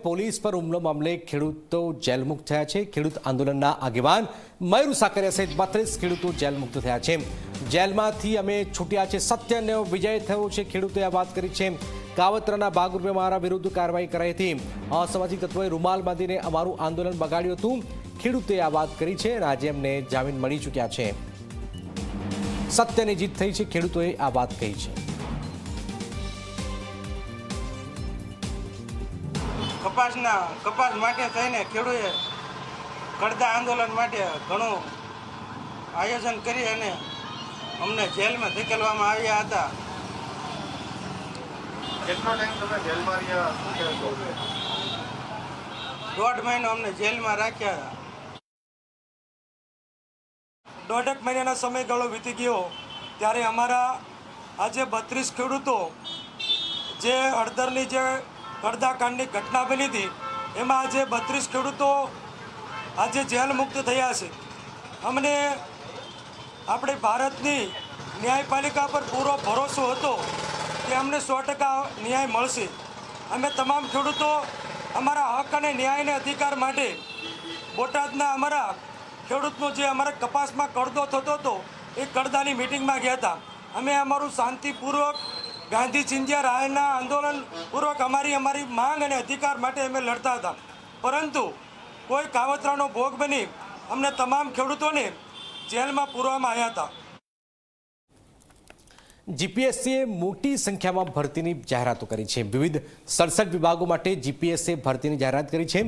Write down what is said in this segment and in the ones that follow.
Police પર હુમલો મામલે ખેડૂતો જેલમુક્ત થયા છે। ખેડૂત આંદોલનના આગેવાન મયુર સાકરિયા સહિત 32 ખેડૂતો જેલમુક્ત થયા છે। જેલમાંથી અમે છૂટ્યા છે, સત્યનો વિજય થયો છે, ખેડૂતોએ આ વાત કરી છે। કાવતરાના ભાગરૂપે મારા વિરુદ્ધ કાર્યવાહી કરાઈ હતી। અસામાજિક તત્વોએ રૂમાલ બાંધીને અમારું આંદોલન બગાડ્યું હતું। ખેડૂતોએ આ વાત કરી છે અને આજે એમને જામીન મળી ચૂક્યા છે। સત્યની જીત થઈ છે, ખેડૂતોએ આ વાત કહી છે। કપાસ માટે થઈને ખેડૂએ કડદા આંદોલન માટે ઘણું આયોજન કરી અને અમને જેલમાં ધકેલવામાં આવ્યા હતા। કેટલો ટાઈમ તમે જેલમાં રહ્યા? શું કહેશો? 1.5 મહિનો અમને જેલમાં રાખ્યા। 1.5 મહિનાના સમયગાળો વીતી ગયો ત્યારે અમારા આજે 32 ખેડૂતો જે હળદરની જે કડદાકાંડની ઘટના બની હતી એમાં આજે 32 ખેડૂતો આજે જેલ મુક્ત થયા છે। અમને આપણી ભારતની ન્યાયપાલિકા પર પૂરો ભરોસો હતો કે અમને 100% ન્યાય મળશે। અમે તમામ ખેડૂતો અમારા હક અને ન્યાય અને અધિકાર માટે બોટાદના અમારા ખેડૂતનો જે અમારા કપાસમાં કડદો થતો હતો એ કડદાની મિટિંગમાં ગયા હતા। અમે અમારું શાંતિપૂર્વક ગાંધી ચિંધ્યા રાયના આંદોલન પૂર્વક અમારી માંગ અને અધિકાર માટે અમે લડતા હતા, પરંતુ કોઈ કાવતરાનો ભોગ બની અમને તમામ ખેડૂતોને જેલમાં પૂરવામાં આવ્યા હતા। જીપીએસસીએ મોટી સંખ્યામાં ભરતીની જાહેરાતો કરી છે। વિવિધ 67 વિભાગો માટે જીપીએસસીએ ભરતીની જાહેરાત કરી છે।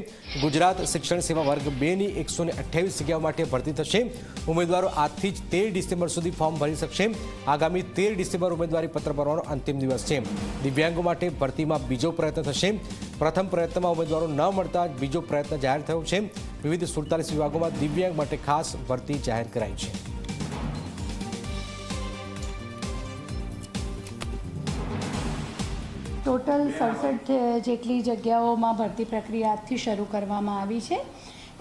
ગુજરાત શિક્ષણ સેવા વર્ગ 2ની 128 જગ્યાઓ માટે ભરતી થશે। ઉમેદવારો આજથી જ 13 ડિસેમ્બર સુધી ફોર્મ ભરી શકશે। આગામી 13 ડિસેમ્બર ઉમેદવારી પત્ર ભરવાનો અંતિમ દિવસ છે। દિવ્યાંગો માટે ભરતીમાં બીજો પ્રયત્ન થશે। પ્રથમ પ્રયત્નમાં ઉમેદવારો ન મળતા બીજો પ્રયત્ન જાહેર થયો છે। વિવિધ 47 વિભાગોમાં દિવ્યાંગ માટે ખાસ ભરતી જાહેર કરાઈ છે। ટોટલ 67 જેટલી જગ્યાઓમાં ભરતી પ્રક્રિયા આજથી શરૂ કરવામાં આવી છે।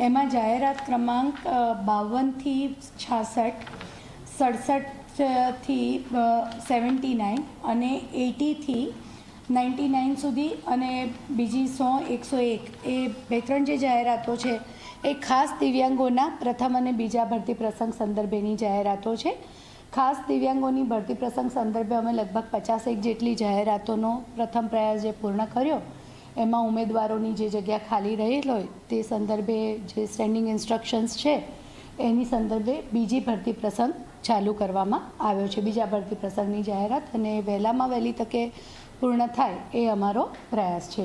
એમાં જાહેરાત ક્રમાંક 52થી 66, 67થી 79 અને 80થી 99 સુધી અને બીજી 100, 101 એ 2-3 જે જાહેરાતો છે એ ખાસ દિવ્યાંગોના પ્રથમ અને બીજા ભરતી પ્રસંગ સંદર્ભેની જાહેરાતો છે। ખાસ દિવ્યાંગોની ભરતી પ્રસંગ સંદર્ભે અમે લગભગ 51 જેટલી જાહેરાતોનો પ્રથમ પ્રયાસ જે પૂર્ણ કર્યો, એમાં ઉમેદવારોની જે જગ્યા ખાલી રહેલ હોય તે સંદર્ભે જે સ્ટેન્ડિંગ ઇન્સ્ટ્રક્શન્સ છે એની સંદર્ભે બીજી ભરતી પ્રસંગ ચાલુ કરવામાં આવ્યો છે। બીજા ભરતી પ્રસંગની જાહેરાત અને વહેલામાં વહેલી તકે પૂર્ણ થાય એ અમારો પ્રયાસ છે।